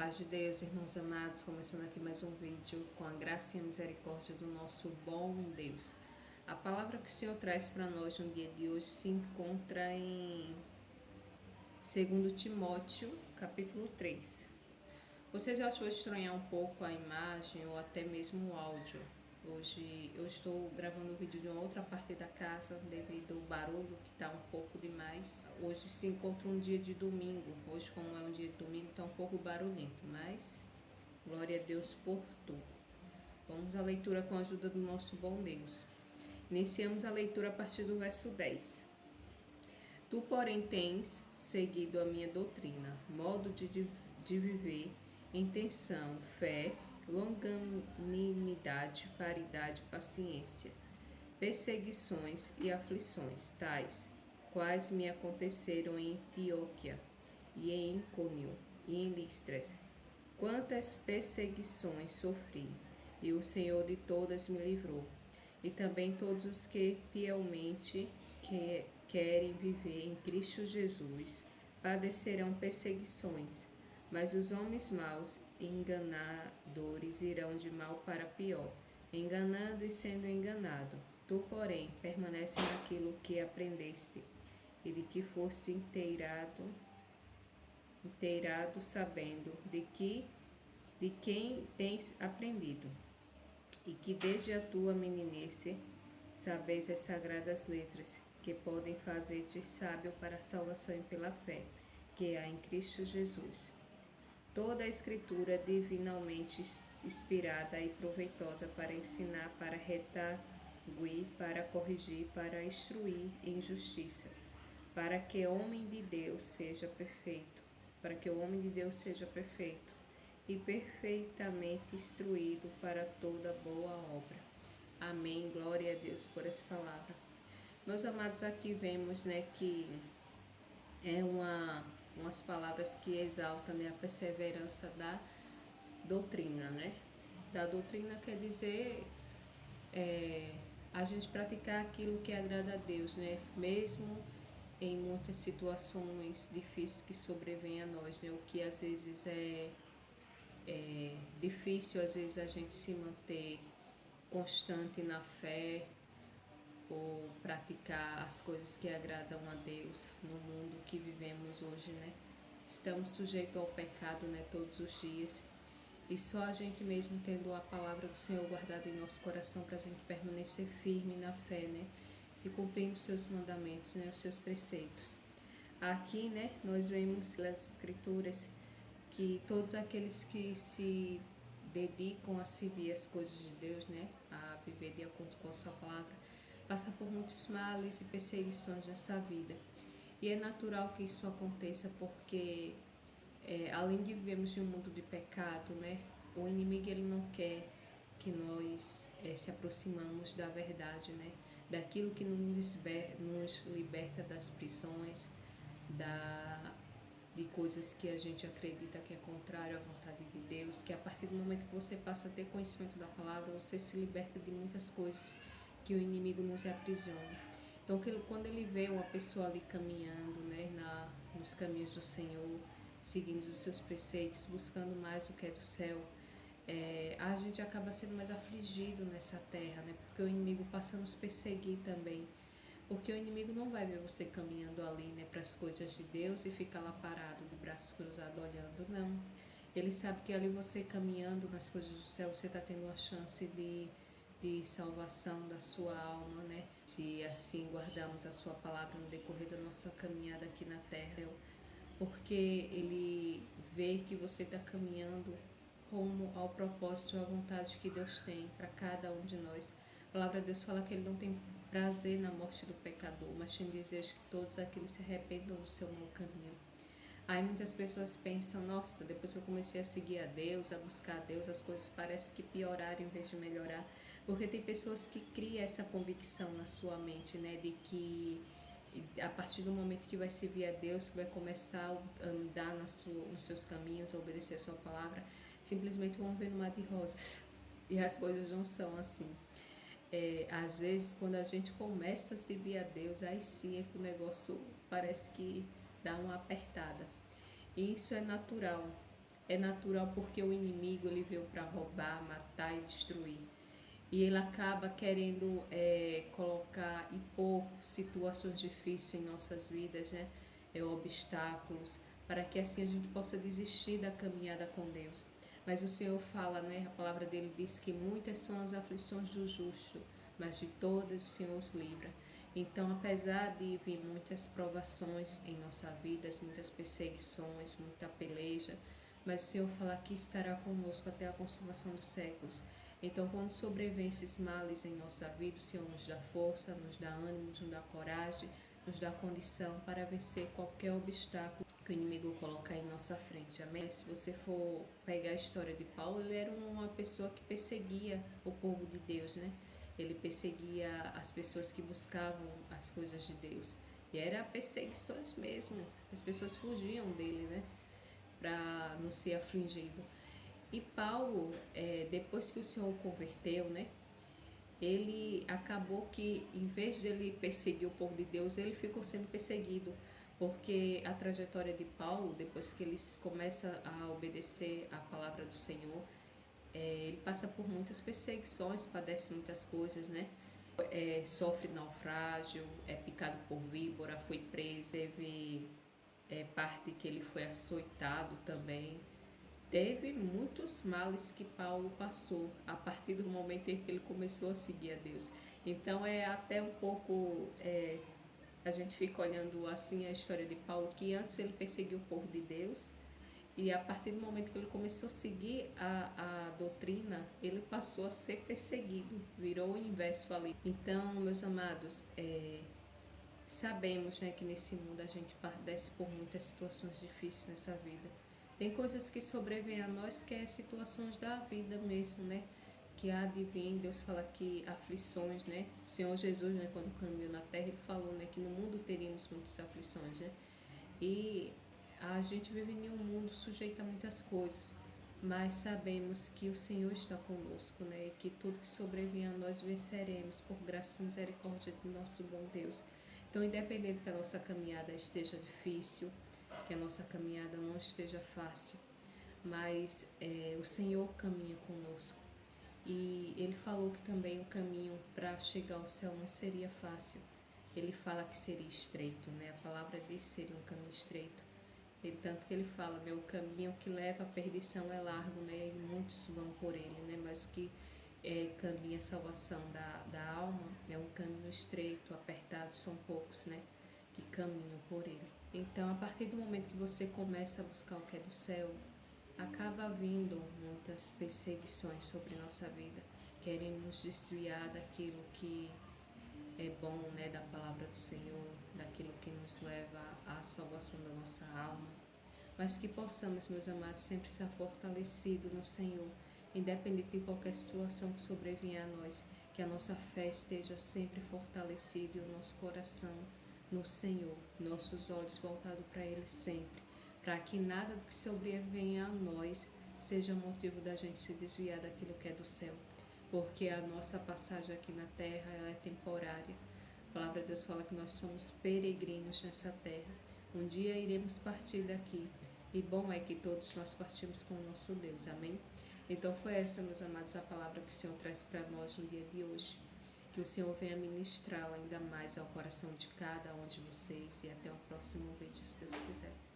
Paz de Deus, irmãos amados, começando aqui mais um vídeo com a graça e a misericórdia do nosso bom Deus. A palavra que o Senhor traz para nós no dia de hoje se encontra em 2 Timóteo, capítulo 3. Vocês acham estranhar um pouco a imagem ou até mesmo o áudio? Hoje eu estou gravando um vídeo de uma outra parte da casa devido ao barulho que está um pouco demais. Hoje se encontra um dia de domingo. Hoje, como é um dia de domingo, está um pouco barulhento, mas glória a Deus por tudo. Vamos à leitura com a ajuda do nosso bom Deus. Iniciamos a leitura a partir do verso 10. Tu, porém, tens seguido a minha doutrina, modo de viver, intenção, fé, longanimidade, caridade, paciência, perseguições e aflições, tais quais me aconteceram em Antioquia e em Icônio e em Listras. Quantas perseguições sofri, e o Senhor de todas me livrou. E também todos os que fielmente querem viver em Cristo Jesus padecerão perseguições, mas os homens maus e enganadores irão de mal para pior, enganando e sendo enganado. Tu, porém, permanece naquilo que aprendeste e de que foste inteirado sabendo de quem tens aprendido, e que desde a tua meninice sabeis as sagradas letras, que podem fazer-te sábio para a salvação e pela fé, que há em Cristo Jesus. Toda a Escritura é divinamente inspirada e proveitosa para ensinar, para redarguir, para corrigir, para instruir em justiça, para que o homem de Deus seja perfeito, e perfeitamente instruído para toda boa obra. Amém. Glória a Deus por essa palavra. Meus amados, aqui vemos, que é umas palavras que exaltam, a perseverança da doutrina, Da doutrina quer dizer a gente praticar aquilo que agrada a Deus, Mesmo em muitas situações difíceis que sobrevêm a nós, O que às vezes é difícil, às vezes, a gente se manter constante na fé ou praticar as coisas que agradam a Deus no mundo que vivemos hoje, Estamos sujeitos ao pecado, todos os dias. E só a gente mesmo tendo a palavra do Senhor guardada em nosso coração para a gente permanecer firme na fé, E cumprindo os seus mandamentos, os seus preceitos. Aqui, nós vemos nas Escrituras que todos aqueles que se dedicam a servir as coisas de Deus, a viver de acordo com a sua palavra, passam por muitos males e perseguições nessa vida. E é natural que isso aconteça porque, além de vivermos em um mundo de pecado, o inimigo ele não quer que nós se aproximamos da verdade, daquilo que nos liberta das prisões, de coisas que a gente acredita que é contrário à vontade de Deus, que a partir do momento que você passa a ter conhecimento da palavra, você se liberta de muitas coisas que o inimigo nos aprisiona. Então, quando ele vê uma pessoa ali caminhando, nos caminhos do Senhor, seguindo os seus preceitos, buscando mais o que é do céu, a gente acaba sendo mais afligido nessa terra, porque o inimigo passa a nos perseguir também. Porque o inimigo não vai ver você caminhando ali, para as coisas de Deus e ficar lá parado, de braços cruzados, olhando, não. Ele sabe que ali você caminhando nas coisas do céu, você está tendo uma chance de salvação da sua alma, Se assim guardarmos a sua palavra no decorrer da nossa caminhada aqui na terra, porque ele vê que você está caminhando rumo ao propósito e à vontade que Deus tem para cada um de nós. A palavra de Deus fala que ele não tem prazer na morte do pecador, mas tem desejo que todos aqueles se arrependam do seu mau caminho. Aí muitas pessoas pensam, nossa, depois que eu comecei a seguir a Deus, a buscar a Deus, as coisas parecem que pioraram em vez de melhorar. Porque tem pessoas que criam essa convicção na sua mente, de que a partir do momento que vai servir a Deus, que vai começar a andar nos seus caminhos, a obedecer a sua palavra, simplesmente vão ver no mar de rosas. E as coisas não são assim. Às vezes, quando a gente começa a servir a Deus, aí sim é que o negócio parece que dá uma apertada. E isso é natural. é natural porque o inimigo ele veio para roubar, matar e destruir. E ele acaba querendo colocar e pôr situações difíceis em nossas vidas, né? Obstáculos, para que assim a gente possa desistir da caminhada com Deus. Mas o Senhor fala, né? A palavra dele diz que muitas são as aflições do justo, mas de todas o Senhor os livra. Então, apesar de vir muitas provações em nossa vida, muitas perseguições, muita peleja, mas o Senhor fala que estará conosco até a consumação dos séculos. Então, quando sobrevêm esses males em nossa vida, o Senhor nos dá força, nos dá ânimo, nos dá coragem, nos dá condição para vencer qualquer obstáculo que o inimigo colocar em nossa frente. Amém? Se você for pegar a história de Paulo, ele era uma pessoa que perseguia o povo de Deus, né? Ele perseguia as pessoas que buscavam as coisas de Deus. E era perseguições mesmo. As pessoas fugiam dele, né? Para não ser afligido. E Paulo, depois que o Senhor o converteu, né? Ele acabou que, em vez de ele perseguir o povo de Deus, ele ficou sendo perseguido. Porque a trajetória de Paulo, depois que ele começa a obedecer a palavra do Senhor, ele passa por muitas perseguições, padece muitas coisas, né? Sofre naufrágio, é picado por víbora, foi preso, teve parte que ele foi açoitado também. Teve muitos males que Paulo passou a partir do momento em que ele começou a seguir a Deus. Então é até um pouco a gente fica olhando assim a história de Paulo, que antes ele perseguiu o povo de Deus, e a partir do momento que ele começou a seguir a doutrina, ele passou a ser perseguido, virou o inverso ali. Então, meus amados, sabemos, né, que nesse mundo a gente padece por muitas situações difíceis nessa vida. Tem coisas que sobrevêm a nós que é situações da vida mesmo, né? Que há de vir, Deus fala que aflições, né? O Senhor Jesus, né, quando caminhou na terra, ele falou, né, que no mundo teríamos muitas aflições, né? E a gente vive em um mundo sujeito a muitas coisas, mas sabemos que o Senhor está conosco, né? E que tudo que sobrevém a nós venceremos por graça e misericórdia do nosso bom Deus. Então, independente que a nossa caminhada esteja difícil, que a nossa caminhada não esteja fácil, mas o Senhor caminha conosco. E Ele falou que também o caminho para chegar ao céu não seria fácil. Ele fala que seria estreito, né? A palavra diz que seria um caminho estreito. Ele, tanto que ele fala, né? O caminho que leva à perdição é largo, né? E muitos vão por ele, né? Mas que caminha a salvação da alma é um caminho estreito, apertado, são poucos, né? Que caminham por ele. Então, a partir do momento que você começa a buscar o que é do céu, acaba vindo muitas perseguições sobre nossa vida, querem nos desviar daquilo que é bom, né, da palavra do Senhor, daquilo que nos leva à salvação da nossa alma, mas que possamos, meus amados, sempre estar fortalecidos no Senhor, independente de qualquer situação que sobrevenha a nós, que a nossa fé esteja sempre fortalecida e o nosso coração no Senhor, nossos olhos voltados para Ele sempre, para que nada do que sobrevenha a nós seja motivo da gente se desviar daquilo que é do céu, porque a nossa passagem aqui na terra ela é temporária. A palavra de Deus fala que nós somos peregrinos nessa terra. Um dia iremos partir daqui. E bom é que todos nós partimos com o nosso Deus. Amém? Então foi essa, meus amados, a palavra que o Senhor traz para nós no dia de hoje. Que o Senhor venha ministrá-la ainda mais ao coração de cada um de vocês. E até o próximo vídeo, se Deus quiser.